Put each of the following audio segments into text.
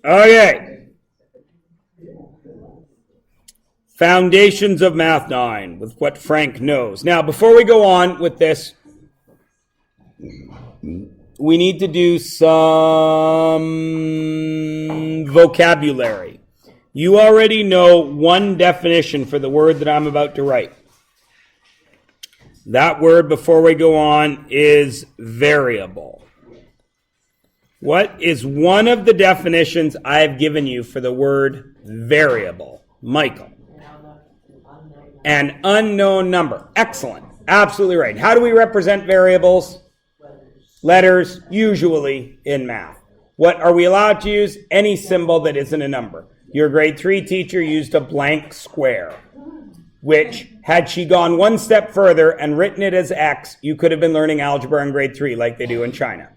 Okay. Foundations of Math 9 with what Frank knows. Now, before we go on with this, we need to do some vocabulary. You already know one definition for the word that I'm about to write. That word, before we go on, is variable. What is one of the definitions I have given you for the word variable? Michael. An unknown number. Excellent. Absolutely right. How do we represent variables? Letters, usually in math. What are we allowed to use? Any symbol that isn't a number. Your grade 3 teacher used a blank square, which, had she gone one step further and written it as X, you could have been learning algebra in grade 3 like they do in China.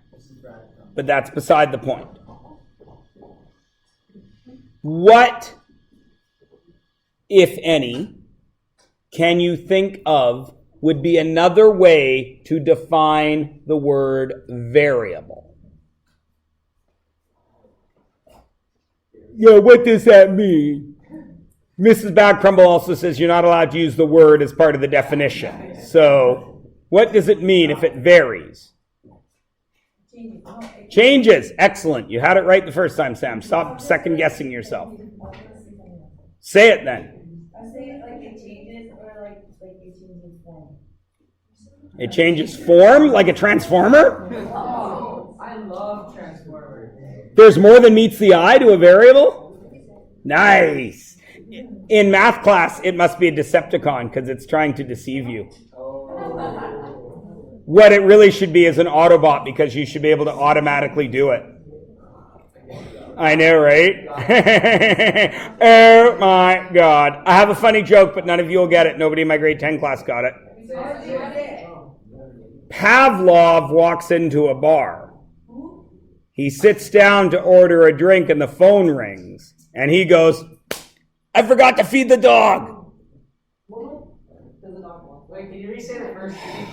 But that's beside the point. What, if any, can you think of would be another way to define the word variable? Yeah, what does that mean? Mrs. Badcrumble also says you're not allowed to use the word as part of the definition. So, what does it mean if it varies? Changes. Excellent. You had it right the first time, Sam. Stop second guessing yourself. Say it then. I say it like it changes or like it changes form. It changes form like a transformer? Oh, I love transformers. There's more than meets the eye to a variable? Nice. In math class, it must be a Decepticon because it's trying to deceive you. What it really should be is an Autobot because you should be able to automatically do it. I know, right? Oh my God. I have a funny joke, but none of you will get it. Nobody in my grade 10 class got it. Pavlov walks into a bar. He sits down to order a drink and the phone rings. And he goes, I forgot to feed the dog. Wait, can you re-say the first name?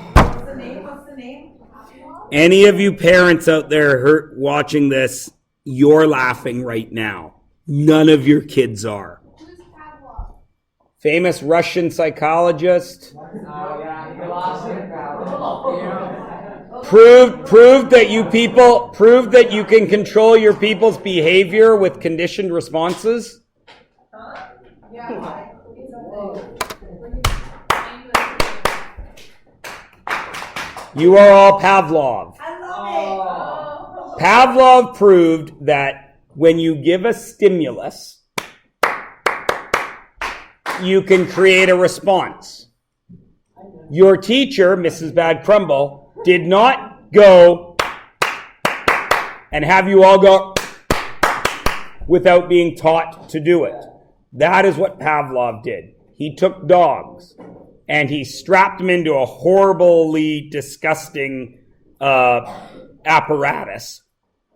What's the name? Any of you parents out there watching this, you're laughing right now. None of your kids are. Who's Pavlov? Famous Russian psychologist. Oh, yeah, he lost it. Proved that you can control your people's behavior with conditioned responses. Yeah. You are all Pavlov. I love it. Pavlov proved that when you give a stimulus, you can create a response. Your teacher, Mrs. Badcrumble, did not go and have you all go without being taught to do it. That is what Pavlov did. He took dogs and he strapped them into a horribly disgusting apparatus.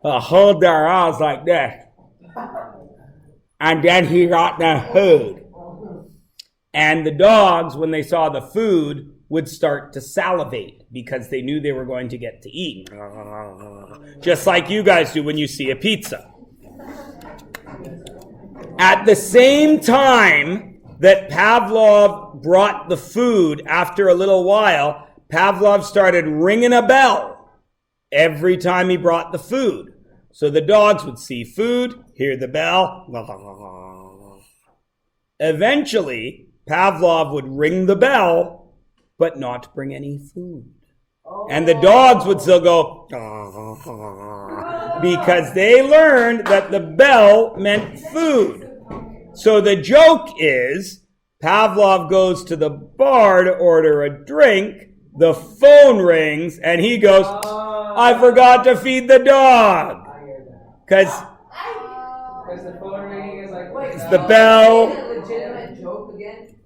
Hold their eyes like this. And then he got the food. And the dogs, when they saw the food, would start to salivate because they knew they were going to get to eat. Just like you guys do when you see a pizza. At the same time that Pavlov brought the food, after a little while, Pavlov started ringing a bell every time he brought the food. So the dogs would see food, hear the bell. Eventually, Pavlov would ring the bell, but not bring any food. And the dogs would still go, because they learned that the bell meant food. So the joke is, Pavlov goes to the bar to order a drink, the phone rings, and he goes, I forgot to feed the dog. Because the phone ringing is like, wait, it's the bell. Is it a legitimate joke again?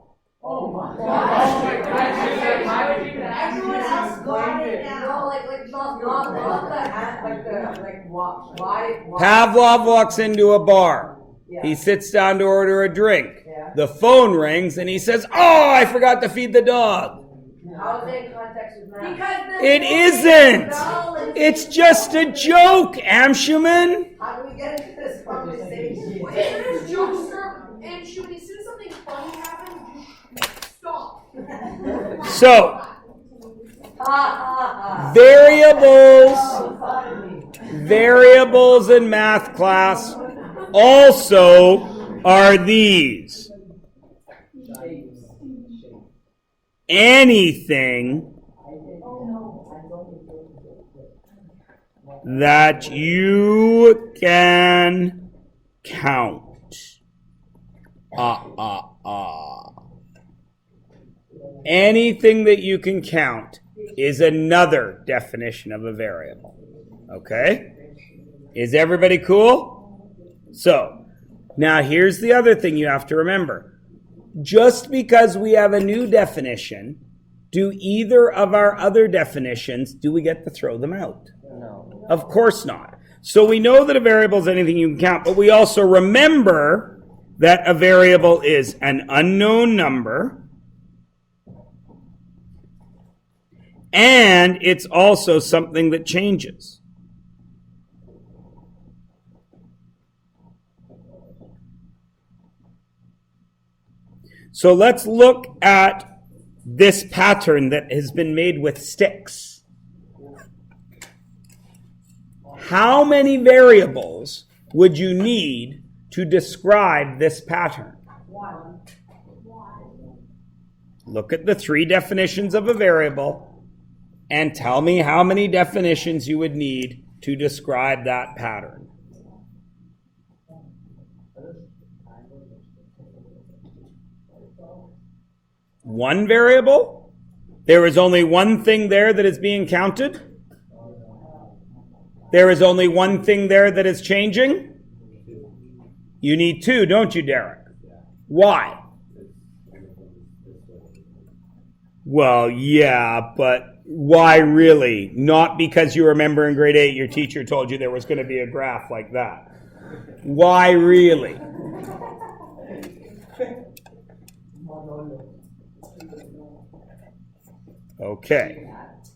Oh my God. Everyone else got it now. No, like not why? Pavlov walks into a bar. Yeah. He sits down to order a drink. Yeah. The phone rings and he says, oh, I forgot to feed the dog. How's that in context with math? Because the It isn't. It's just a joke, Amshuman. How do we get into this conversation? As jokes start, and shoot, as soon as something funny happens, just stop. So, Ha ha ha. variables in math class also are these. Anything that you can count. Anything that you can count is another definition of a variable. Okay? Is everybody cool? So, now here's the other thing you have to remember. Just because we have a new definition, do either of our other definitions, do we get to throw them out? No. Of course not. So we know that a variable is anything you can count, but we also remember that a variable is an unknown number, and it's also something that changes. So let's look at this pattern that has been made with sticks. How many variables would you need to describe this pattern? Look at the 3 definitions of a variable and tell me how many definitions you would need to describe that pattern. One variable? There is only one thing there that is being counted? There is only one thing there that is changing? You need 2, don't you, Derek? Why? Well, yeah, but why really? Not because you remember in grade 8 your teacher told you there was going to be a graph like that. Why really? Okay.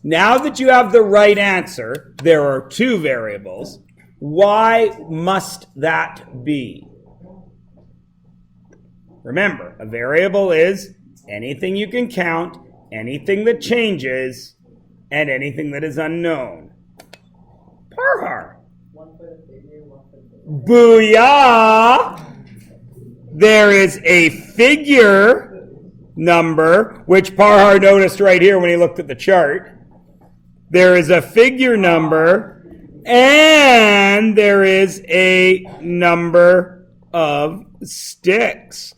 Now that you have the right answer, there are 2 variables. Why must that be? Remember, a variable is anything you can count, anything that changes, and anything that is unknown. Parhar. Booyah! There is a figure number, which Parhar noticed right here when he looked at the chart. There is a figure number, and there is a number of sticks.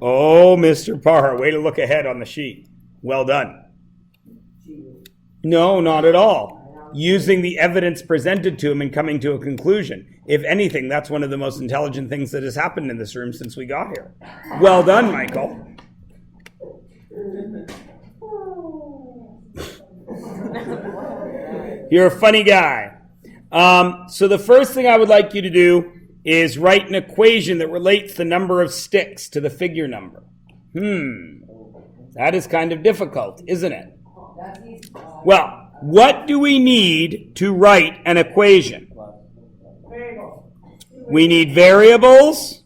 Oh, Mr. Parhar, way to look ahead on the sheet. Well done. No, not at all. Using the evidence presented to him and coming to a conclusion. If anything, that's one of the most intelligent things that has happened in this room since we got here. Well done, Michael. You're a funny guy. So the first thing I would like you to do is write an equation that relates the number of sticks to the figure number. That is kind of difficult, isn't it? Well, what do we need to write an equation? We need variables.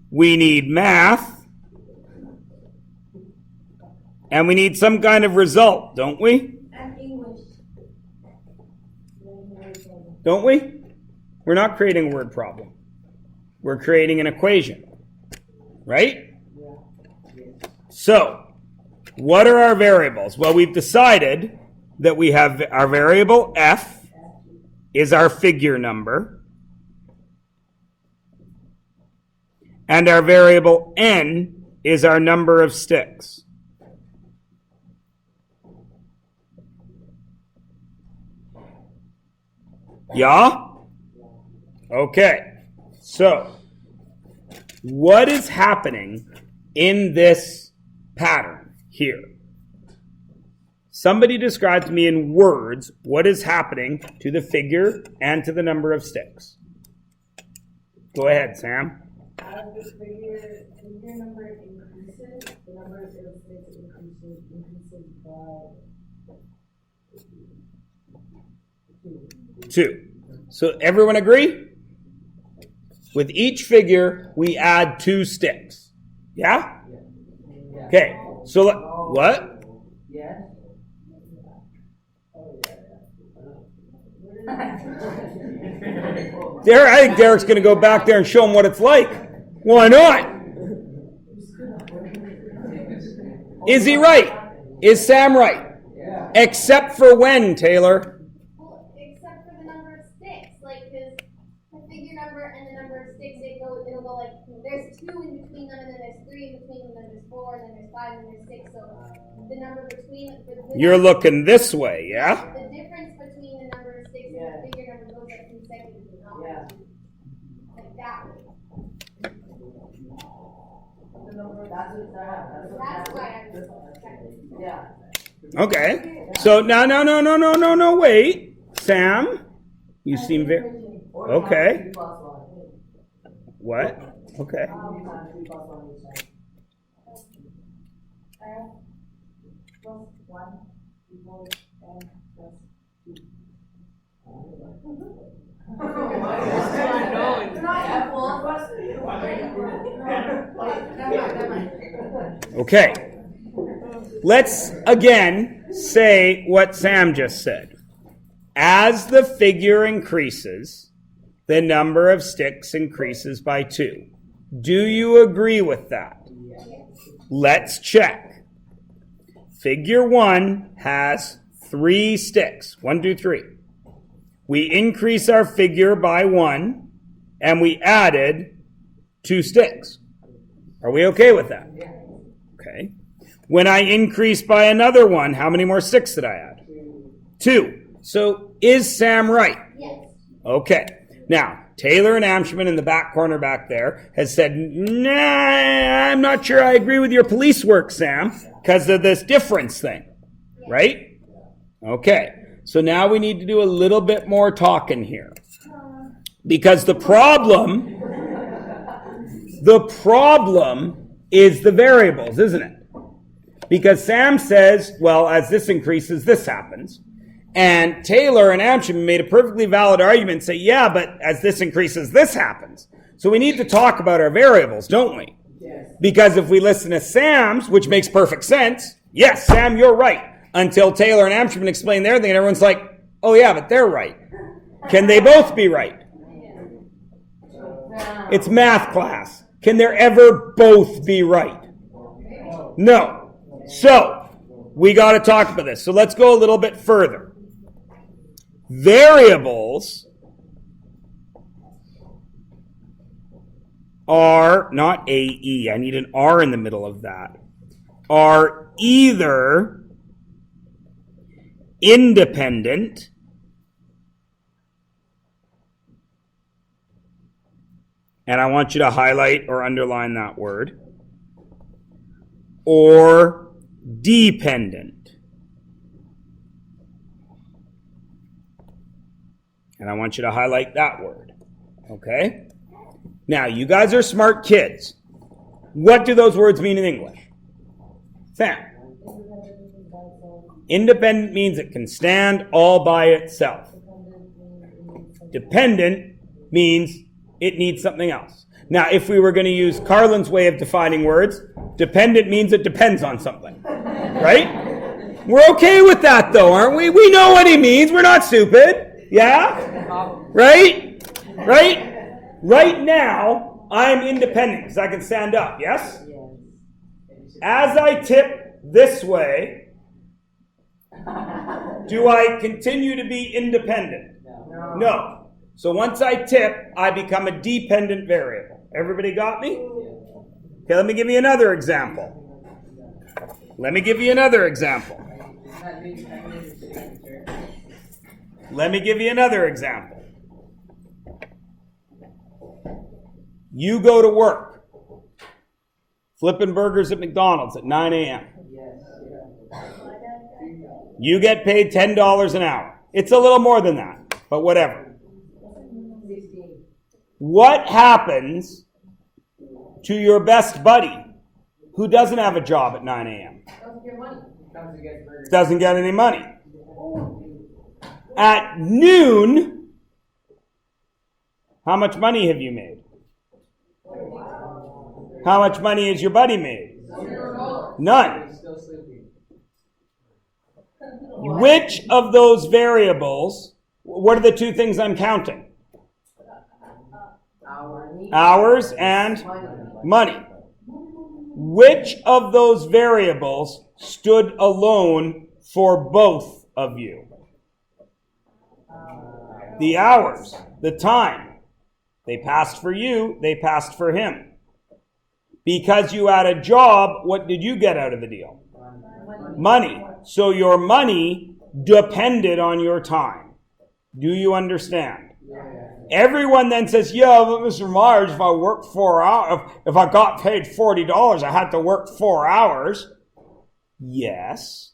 We need math. And we need some kind of result, don't we? And English. Don't we? We're not creating a word problem. We're creating an equation. Right? So, what are our variables? Well, we've decided that we have our variable f is our figure number. And our variable n is our number of sticks. Yeah? Okay. So, what is happening in this pattern here? Somebody describe to me in words what is happening to the figure and to the number of sticks. Go ahead, Sam. As the figure number increases, the number of sticks increases by 2. So everyone agree? With each figure, we add 2 sticks. Yeah? Okay. So what? Yes. Derek, I think Derek's going to go back there and show him what it's like. Why not? Is he right? Is Sam right? Yeah. Except for when, Taylor? Well, except for the number of sticks, like, because the figure number and the number of sticks, it'll go like, there's 2 in between them, and then there's 3 in between them, and then there's 4, and then there's 5, and there's 6, so the number between, You're looking this way, yeah? the difference between the number of sticks and the figure number goes up consecutively, not Yeah. like that way. That's why I was checking. Yeah. Okay. So no, wait. Sam, you seem very... Okay. What? Okay. Okay. Let's again say what Sam just said. As the figure increases, the number of sticks increases by 2. Do you agree with that? Let's check. Figure 1 has 3 sticks. 1, 2, 3. We increase our figure by 1, and we added 2 sticks. Are we okay with that? Okay. When I increase by another 1, how many more sticks did I add? 2. So is Sam right? Yes. Okay. Now, Taylor and Amshman in the back corner back there has said, nah, I'm not sure I agree with your police work, Sam, because of this difference thing. Right? Okay. So now we need to do a little bit more talking here. Because the problem is the variables, isn't it? Because Sam says, well, as this increases, this happens. And Taylor and Amsham made a perfectly valid argument and say, yeah, but as this increases, this happens. So we need to talk about our variables, don't we? Yes. Because if we listen to Sam's, which makes perfect sense, yes, Sam, you're right. Until Taylor and Amsham explain their thing, and everyone's like, oh yeah, but they're right. Can they both be right? It's math class. Can there ever both be right? No. So, we got to talk about this. So let's go a little bit further. Variables are, not A-E, I need an R in the middle of that, are either independent and I want you to highlight or underline that word, or dependent. And I want you to highlight that word. Okay? Now, you guys are smart kids. What do those words mean in English? Sam. Independent means it can stand all by itself. Dependent means it needs something else. Now, if we were going to use Carlin's way of defining words, dependent means it depends on something. Right? We're okay with that, though, aren't we? We know what he means. We're not stupid. Yeah? Right? Right? Right now, I'm independent because I can stand up. Yes? As I tip this way, do I continue to be independent? No. So once I tip, I become a dependent variable. Everybody got me? Okay, let me give you another example. Let me give you another example. You go to work, flipping burgers at McDonald's at 9 a.m. You get paid $10 an hour. It's a little more than that, but whatever. What happens to your best buddy who doesn't have a job at 9 a.m.? Doesn't get money. Comes to get burgers. Doesn't get any money. At noon, how much money have you made? How much money has your buddy made? None. Still sleeping. Which of those variables, what are the two things I'm counting? Hours and money. Which of those variables stood alone for both of you? The hours, the time. They passed for you, they passed for him. Because you had a job, what did you get out of the deal? Money. So your money depended on your time. Do you understand? Everyone then says, yeah, but Mr. Myers, if I worked 4 hours, if I got paid $40, I had to work 4 hours. Yes,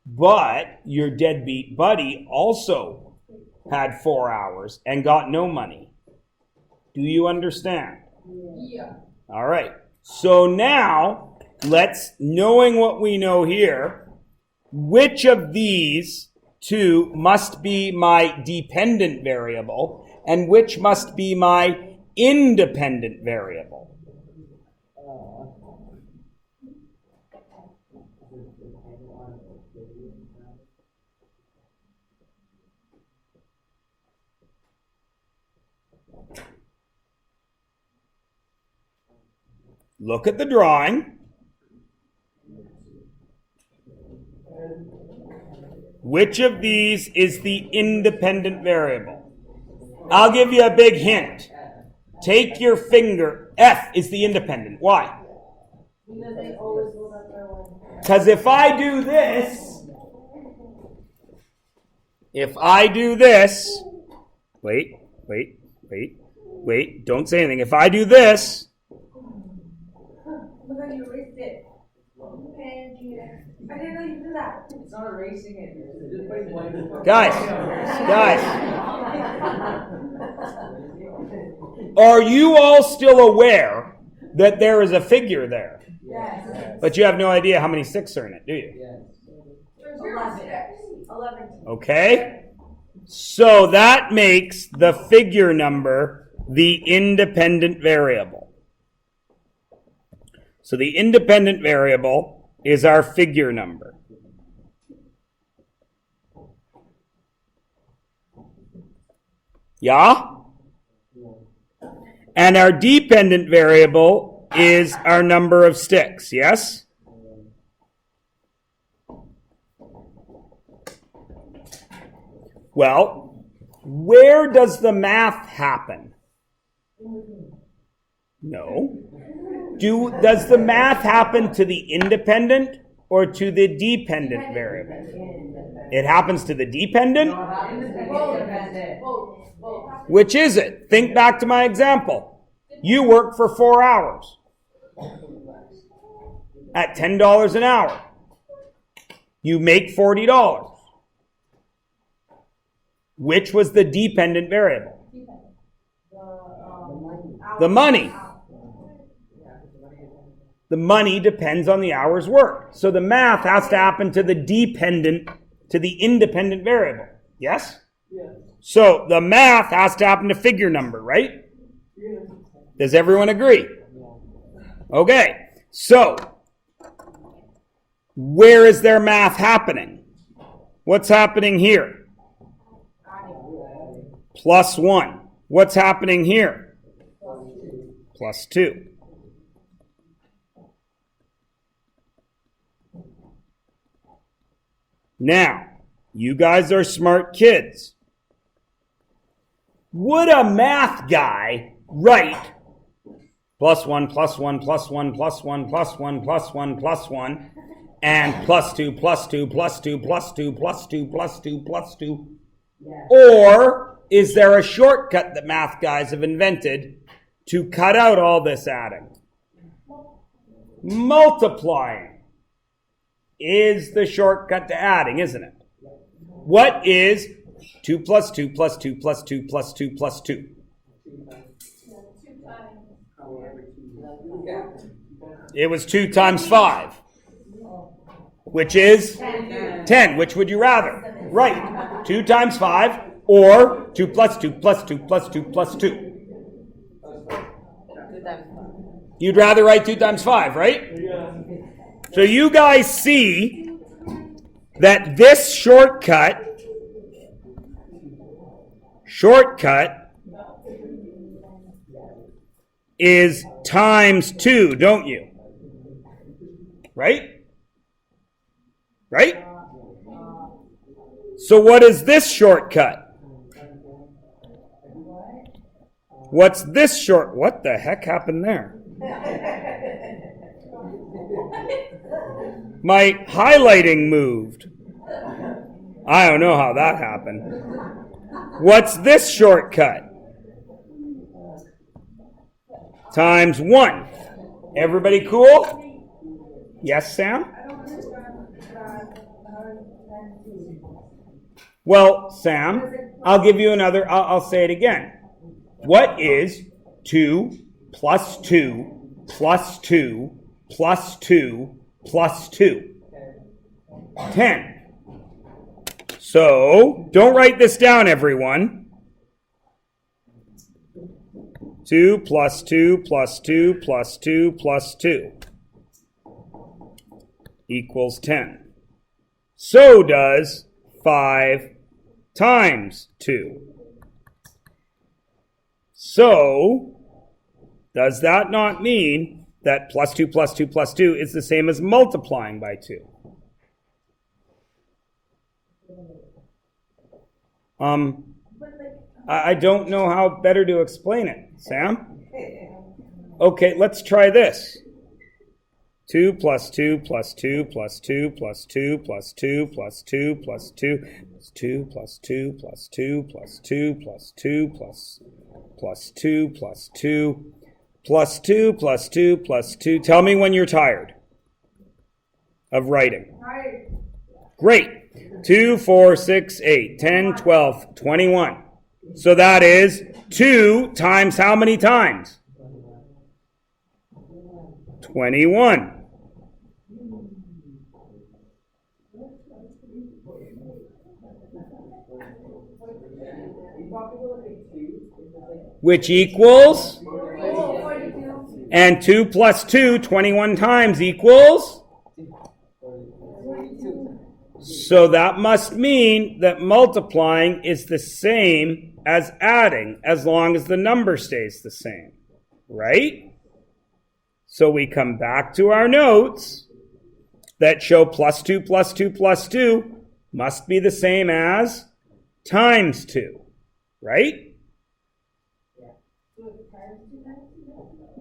but your deadbeat buddy also had 4 hours and got no money. Do you understand? Yeah. All right. So now, knowing what we know here, which of these two must be my dependent variable and which must be my independent variable? Look at the drawing. Which of these is the independent variable? I'll give you a big hint. Take your finger. F is the independent. Why? Because they always will have their one. Because if I do this, wait, don't say anything. If I do this, Look how you erased it. I didn't know you did that. It's not erasing it. It's just putting white. guys, are you all still aware that there is a figure there? Yes. But you have no idea how many 6 are in it, do you? Yes. 11. Okay? So that makes the figure number the independent variable. So the independent variable is our figure number. Yeah? And our dependent variable is our number of sticks, yes? Well, where does the math happen? No. Does the math happen to the independent or to the dependent variable? It happens to the dependent? Which is it? Think back to my example. You work for 4 hours at $10 an hour. You make $40. Which was the dependent variable? The money. The money depends on the hours worked. So the math has to happen to the independent variable. Yes? Yes. So the math has to happen to figure number, right? Yes. Does everyone agree? Okay. So where is their math happening? What's happening here? +1. What's happening here? +2. Now, you guys are smart kids. Would a math guy write +1, +1, +1, +1, +1, +1, +1, and +2, +2, +2, +2, +2, +2, +2? Or is there a shortcut that math guys have invented to cut out all this adding? Multiplying is the shortcut to adding, isn't it? What is 2 + 2 + 2 + 2 + 2 + 2? It was 2 times 5, which is 10. Which would you rather? Right. 2 times 5 or 2 plus 2 plus 2 plus 2 plus 2. You'd rather write 2 times 5, right? So you guys see that this shortcut is times 2, don't you? Right? Right? So what is this shortcut? What's this short? What the heck happened there? My highlighting moved. I don't know how that happened. What's this shortcut? Times 1. Everybody cool? Yes, Sam? Well, Sam, I'll give you another, I'll say it again. What is 2 plus 2 plus 2 plus 2 plus 2? 10. So, don't write this down, everyone. 2 plus 2 plus 2 plus 2 plus 2 equals 10. So does 5 times 2. So, does that not mean that plus 2 plus 2 plus 2 is the same as multiplying by 2? I don't know how better to explain it. Sam? Okay, let's try this. 2 plus 2 plus 2 plus 2 plus 2 plus 2 plus 2 plus 2 plus 2 plus 2 plus 2 plus 2 plus 2 plus 2 plus 2 plus 2 plus 2 plus 2. Tell me when you're tired of writing. Great. 2, 4, 6, 8, 10, 12, 21. So that is 2 times how many times? 21. Which equals? And 2 plus 2, 21 times equals? So that must mean that multiplying is the same as adding, as long as the number stays the same, right? So we come back to our notes that show plus 2 plus 2 plus 2 must be the same as times 2, right?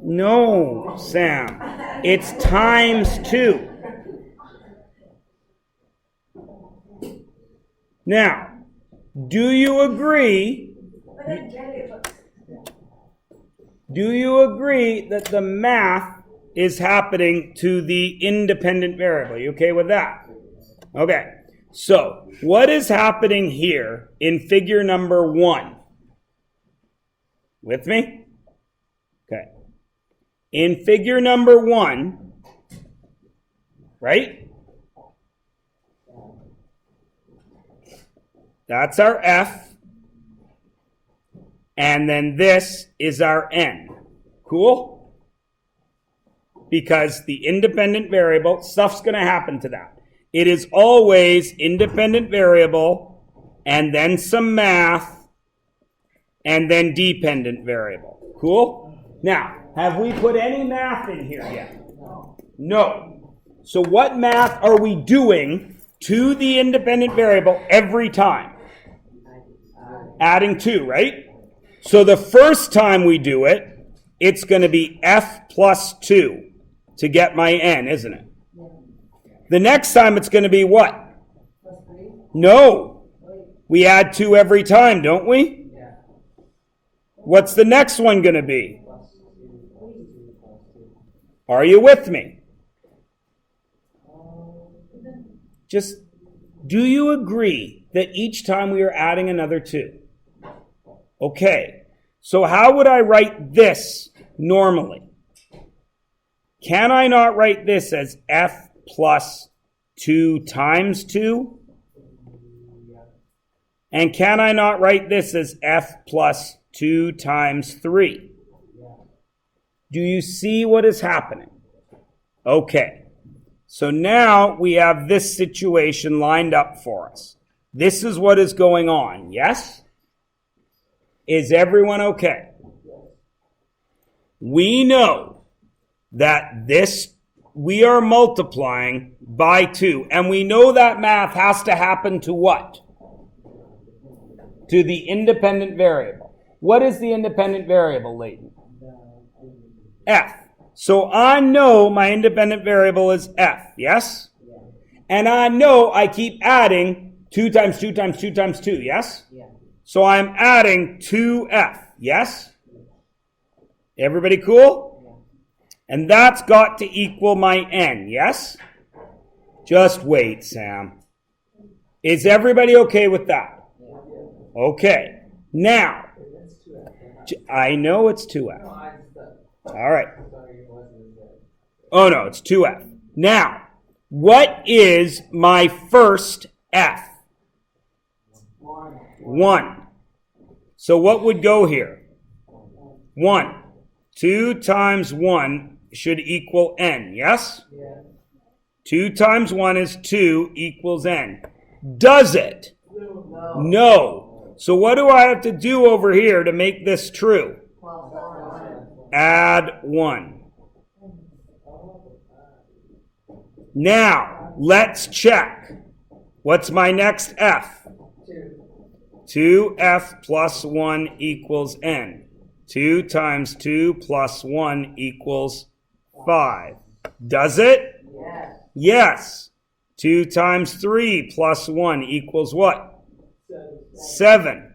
No, Sam. It's times 2. Now, do you agree? Do you agree that the math is happening to the independent variable? You okay with that? Okay. So, what is happening here in figure number 1? With me? Okay. In figure number 1, right? That's our f. And then this is our n. Cool? Because the independent variable, stuff's going to happen to that. It is always independent variable, and then some math, and then dependent variable. Cool? Now, have we put any math in here yet? No. So what math are we doing to the independent variable every time? Adding 2, right? So the first time we do it, it's going to be f plus 2 to get my n, isn't it? The next time it's going to be what? No. We add 2 every time, don't we? What's the next one going to be? Are you with me? Just, do you agree that each time we are adding another 2? Okay, so how would I write this normally? Can I not write this as F plus 2 times 2? And can I not write this as F plus 2 times 3? Do you see what is happening? Okay. So now we have this situation lined up for us. This is what is going on, yes? Is everyone okay? We know that we are multiplying by 2, and we know that math has to happen to what? To the independent variable. What is the independent variable, Leighton? F. So I know my independent variable is F, yes? And I know I keep adding 2 times 2 times 2 times 2, yes? So I'm adding 2F, yes? Everybody cool? And that's got to equal my N, yes? Just wait, Sam. Is everybody okay with that? Okay. Now, I know it's 2F. All right. Oh, no, it's 2F. Now, what is my first F? 1. So what would go here? 1. 2 times 1 should equal N, yes? 2 times 1 is 2 equals N. Does it? No. So what do I have to do over here to make this true? Add 1. Now, let's check. What's my next F? 2F plus 1 equals N. 2 times 2 plus 1 equals 5. Does it? Yes. 2 times 3 plus 1 equals what? 7.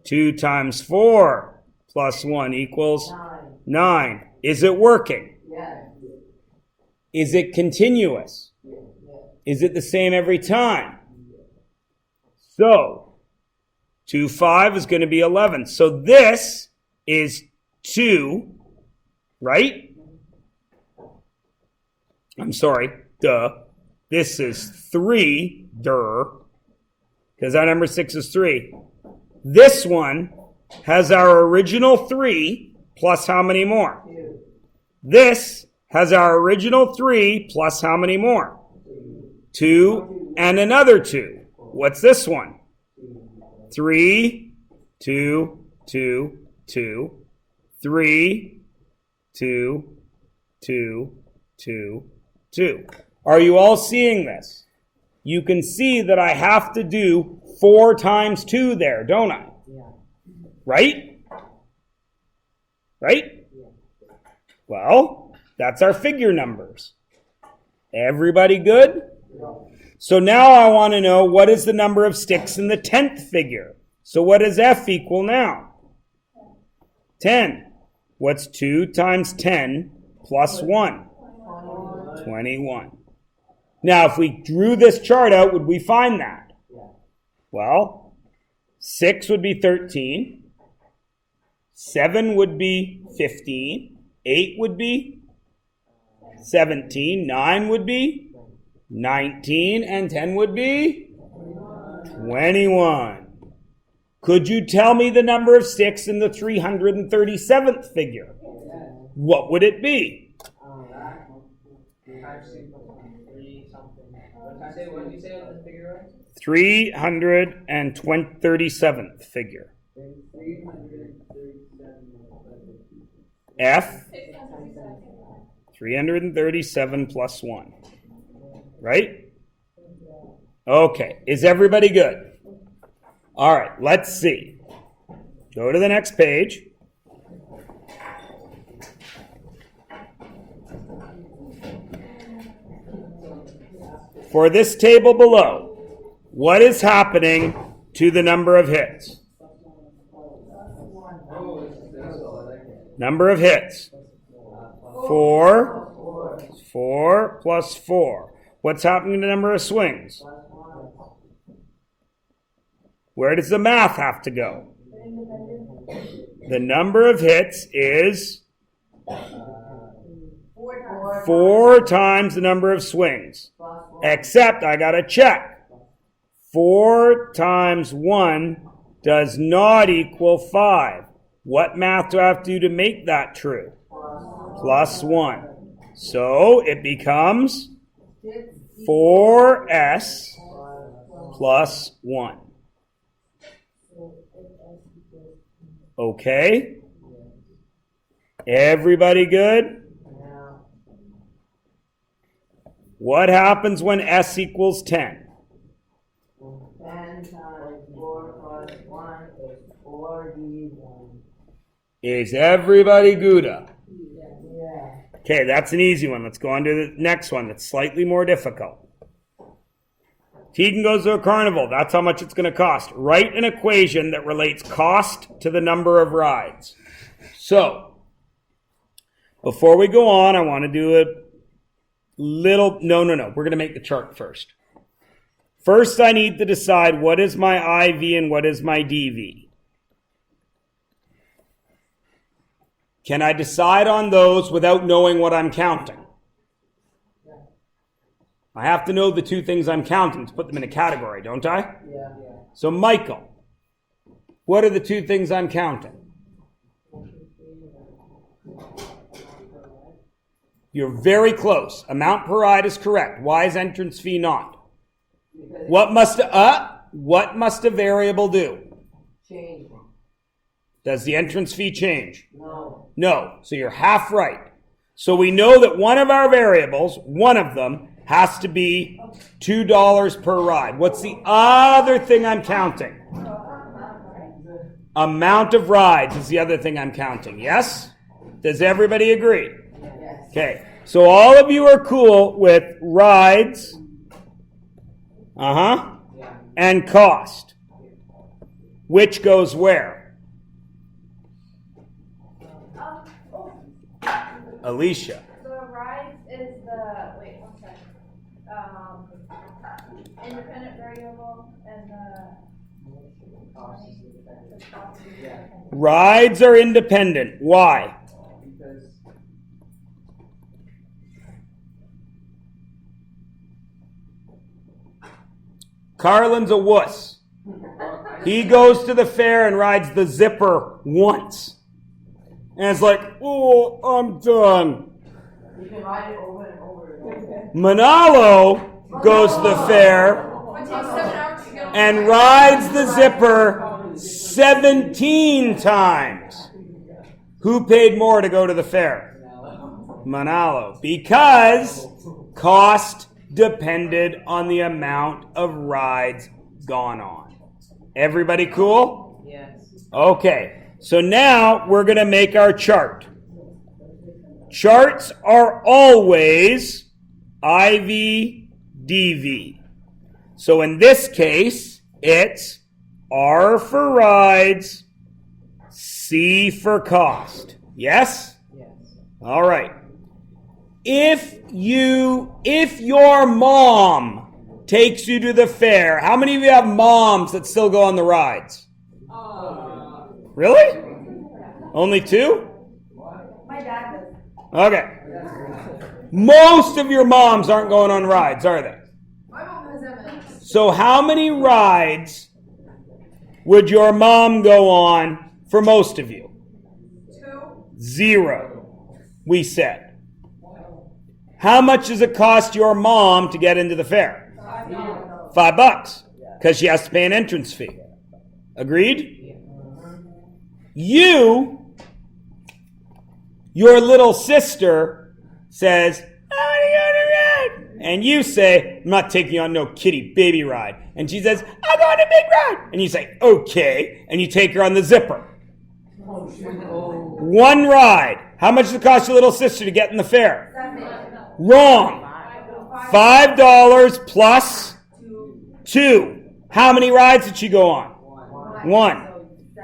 2 times 4 plus 1 equals 9. Is it working? Is it continuous? Is it the same every time? So, 2, 5 is going to be 11. So this is 2, right? I'm sorry, duh. This is 3, because our number 6 is 3. This one has our original 3 plus how many more? This has our original 3 plus how many more? 2 and another 2. What's this one? 3, 2, 2, 2, 3, 2, 2, 2, 2. Are you all seeing this? You can see that I have to do 4 times 2 there, don't I? Right? Right? Well, that's our figure numbers. Everybody good? So now I want to know what is the number of sticks in the 10th figure. So what does F equal now? 10. What's 2 times 10 plus 1? 21. Now, if we drew this chart out, would we find that? Well, 6 would be 13. 7 would be 15. 8 would be 17. 9 would be 19. And 10 would be 21. Could you tell me the number of sticks in the 337th figure? What would it be? What did you say on the figure? 337th figure. F 337 plus 1. Right? Okay. Is everybody good? All right. Let's see. Go to the next page. For this table below, what is happening to the number of hits? Number of hits. 4. 4 plus 4. What's happening to the number of swings? Where does the math have to go? The number of hits is 4 4 times the number of swings. Plus one. Except I got to check. 4 times 1 does not equal 5. What math do I have to do to make that true? Plus 1. So it becomes 4s plus 1. Okay? Everybody good? Yeah. What happens when s equals 10? 10 times 4 plus 1 is 41. Is everybody Gouda? Yeah. Okay, that's an easy one. Let's go on to the next one that's slightly more difficult. Tegan goes to a carnival. That's how much it's going to cost. Write an equation that relates cost to the number of rides. So, before we go on, I want to do a little... No. We're going to make the chart first. First, I need to decide what is my IV and what is my DV. Can I decide on those without knowing what I'm counting? I have to know the two things I'm counting to put them in a category, don't I? Yeah. So, Michael, what are the two things I'm counting? You're very close. Amount per ride is correct. Why is entrance fee not? What must a variable do? Change. Does the entrance fee change? No. No. So you're half right. So we know that one of our variables, one of them, has to be $2 per ride. What's the other thing I'm counting? Amount of rides is the other thing I'm counting. Yes? Does everybody agree? Yes. Okay. So all of you are cool with rides, and cost. Which goes where? Alicia. The rides is the, wait, one second. Independent variable and the cost is independent. Rides are independent. Why? Because Carlin's a wuss. He goes to the fair and rides the zipper once. And it's like, oh, I'm done. you can write it over and over again. Manalo goes to the fair It takes 7 hours to get on and the rides the zipper 17 times. Who paid more to go to the fair? Manalo. Because cost depended on the amount of rides gone on. Everybody cool? Yes. Okay. So now we're going to make our chart. Charts are always IV, DV. So in this case, it's R for rides, C for cost. Yes? Yes. All right. If your mom takes you to the fair, how many of you have moms that still go on the rides? Really? Only 2? My dad does. Okay. Most of your moms aren't going on rides, are they? My mom has MS. So how many rides would your mom go on for most of you? 2. 0, we said. How much does it cost your mom to get into the fair? $5. Because she has to pay an entrance fee. Agreed? Your little sister says, I want to go on a ride. And you say, I'm not taking you on no kitty baby ride. And she says, I'll go on a big ride. And you say, okay. And you take her on the zipper. One ride. How much does it cost your little sister to get in the fair? Wrong. $5 plus 2. How many rides did she go on? 1.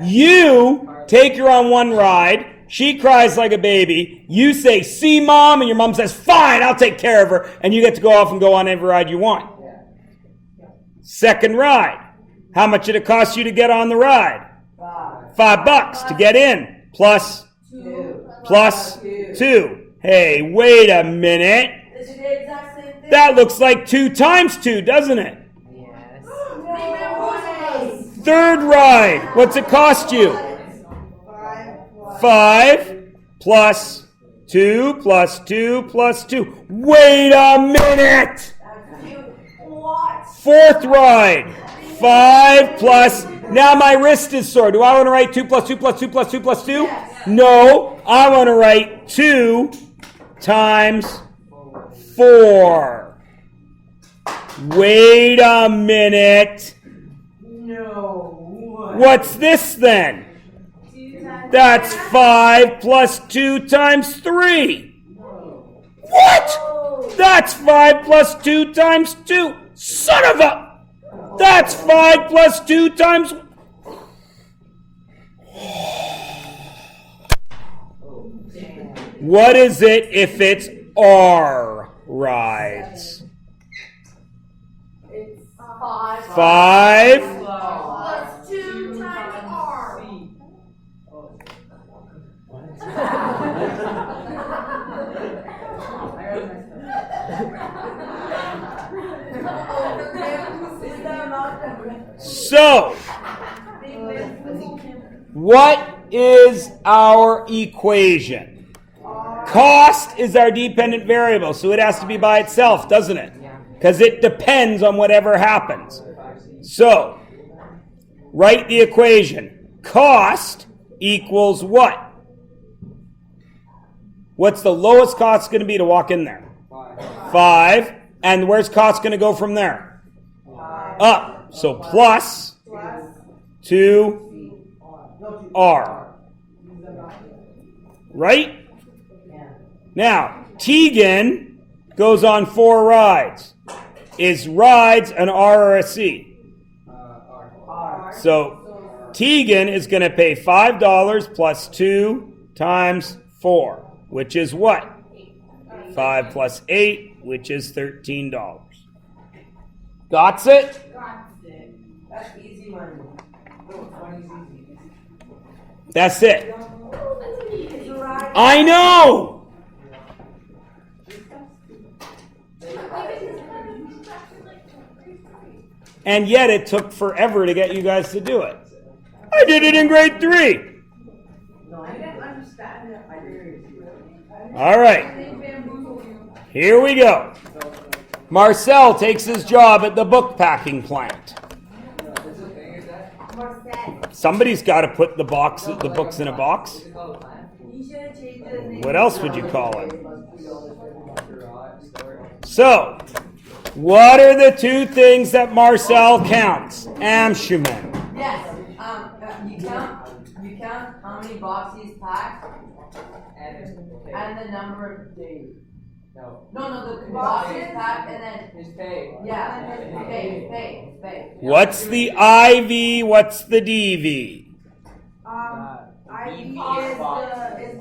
You take her on one ride. She cries like a baby. You say, see, Mom? And your mom says, fine, I'll take care of her. And you get to go off and go on every ride you want. Second ride. How much did it cost you to get on the ride? $5 to get in. Plus 2. Hey, wait a minute. This is the exact same thing. That looks like 2 times 2, doesn't it? Yes. Third ride. What's it cost you? 5 plus 2 plus 2 plus 2. Wait a minute. What? Fourth ride. 5 plus. Now my wrist is sore. Do I want to write 2 plus 2 plus 2 plus 2 plus 2? Yes. No. I want to write 2 times 4. Wait a minute. No. What's this then? That's 5 plus 2 times 3. What? That's 5 plus 2 times 2. Son of a... That's 5 plus 2 times... What is it if it's R rides? It's 5 5 plus 2 times R. Is that amount? So, what is our equation? Cost is our dependent variable, so it has to be by itself, doesn't it? Because it depends on whatever happens. So, write the equation. Cost equals what? What's the lowest cost going to be to walk in there? 5. And where's cost going to go from there? Up. So plus 2R. Right? Now, Tegan goes on 4 rides. Is rides an R or a C? So Tegan is going to pay $5 plus 2 times 4, which is what? 5 plus 8, which is $13. Got it? That's easy money. Money's easy. That's it. I know! And yet it took forever to get you guys to do it. I did it in grade 3. No, I didn't understand it. I didn't. All right. Here we go. Marcel takes his job at the book packing plant. Somebody's got to put the books in a box. What else would you call it? So, what are the 2 things that Marcel counts? Amshuman. Yes. You count how many boxes he's packed and the number of days. No, the boxes packed and then his pay. Yeah, his pay. What's the IV? What's the DV? IV is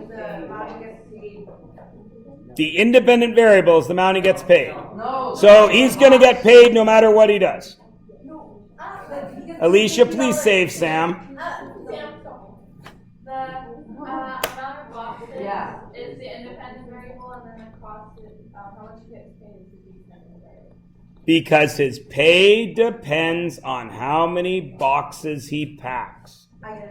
the amount he gets paid. The independent variable is the amount he gets paid. No. So he's going to get paid no matter what he does. Alicia, please save Sam. The amount of boxes Yeah. is the independent variable, and then the cost is how much you get paid is the dependent variable. Because his pay depends on how many boxes he packs. I get it.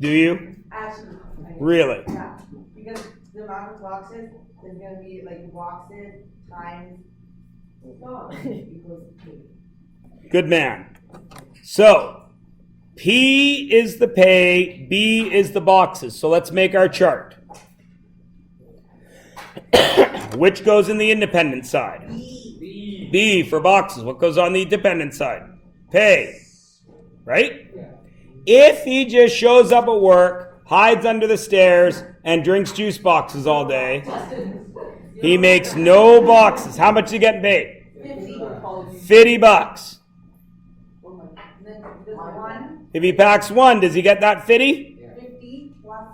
Do you? Actually. Really? Yeah. Because the amount of boxes is going to be like boxes times equals 2. Good man. So, P is the pay, B is the boxes. So let's make our chart. Which goes in the independent side? B for boxes. What goes on the dependent side? Pay. Right? If he just shows up at work, hides under the stairs, and drinks juice boxes all day, he makes no boxes. How much is he getting paid? $50. If he packs 1, does he get that 50? 50 plus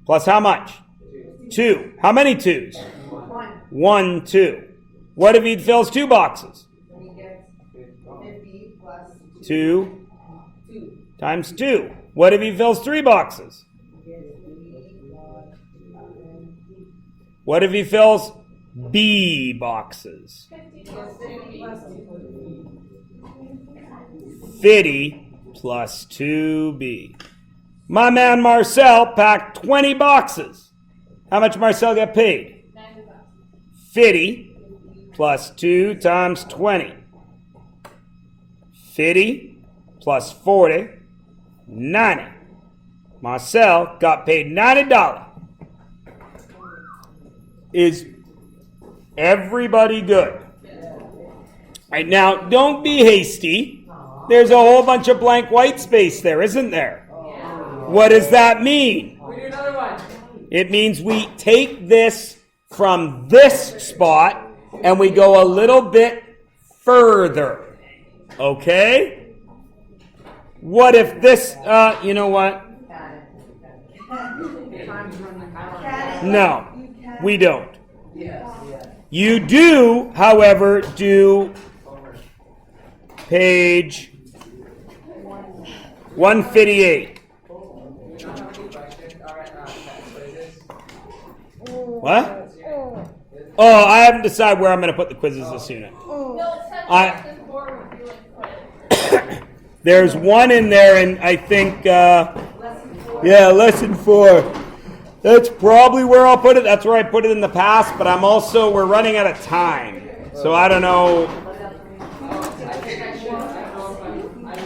Plus how much? 2. How many 2s? 1. 1, 2. What if he fills 2 boxes? He gets 50 plus 2 2. times 2. What if he fills 3 boxes? He gets 3 plus What if he fills B boxes? 50 plus 2B. My man Marcel packed 20 boxes. How much Marcel got paid? 50 plus 2 times 20. 50 plus 40, 90. Marcel got paid $90. Is everybody good? Right now, don't be hasty. There's a whole bunch of blank white space there, isn't there? What does that mean? We do another one. It means we take this from this spot and we go a little bit further. Okay? What if this, you know what? No, we don't. You do, however, do page 158. What? Oh, I haven't decided where I'm going to put the quizzes this unit. No, it says this board reviewing quiz. There's one in there, and I think, yeah, lesson 4. That's probably where I'll put it. That's where I put it in the past, but we're running out of time. So I don't know. I think I should. I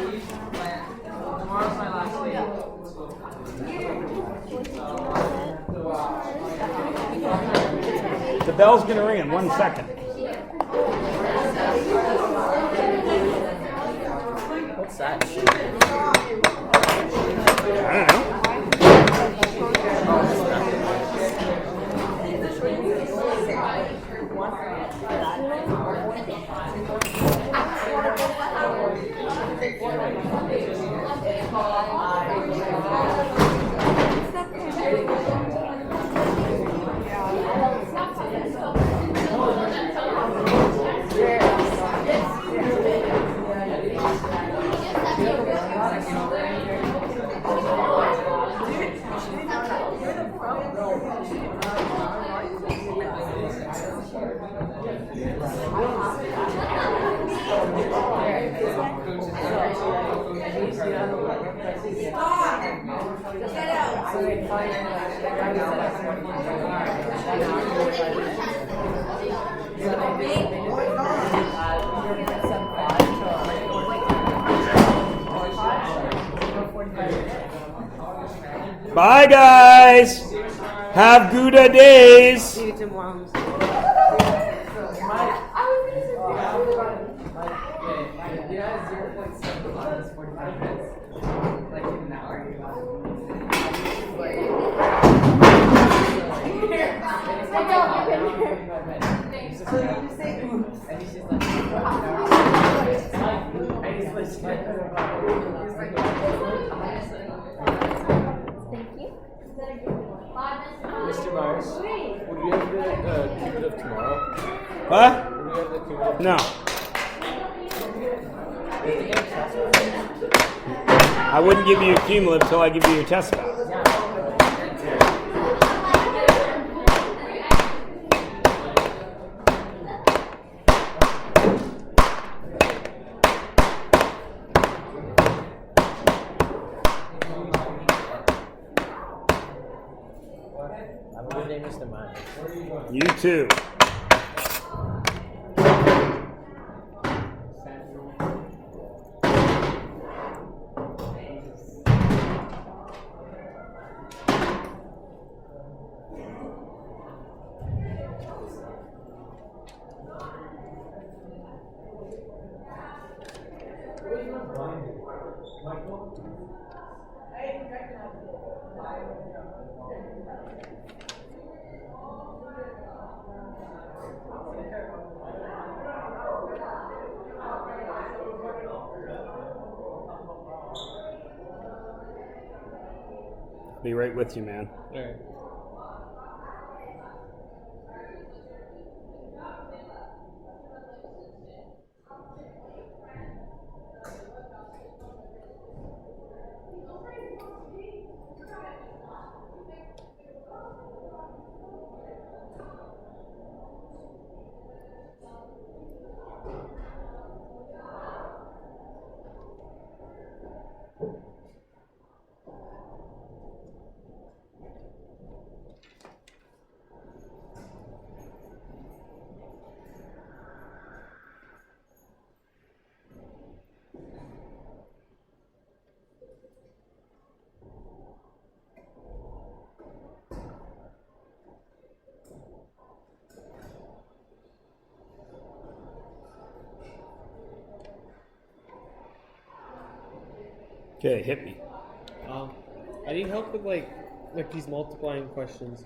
leave tomorrow's my last day. The bell's going to ring in 1 second. What's that? I don't know. Bye, guys. Have good days. See you tomorrow. Mr. Myers, would we have the cumulative tomorrow? What? Would we have the cumulative? No. I wouldn't give you a cumulative until I give you your test back. Have a good day, Mr. Myers. You too. Be right with you, man. All right. Okay, hit me. I need help with like these multiplying questions.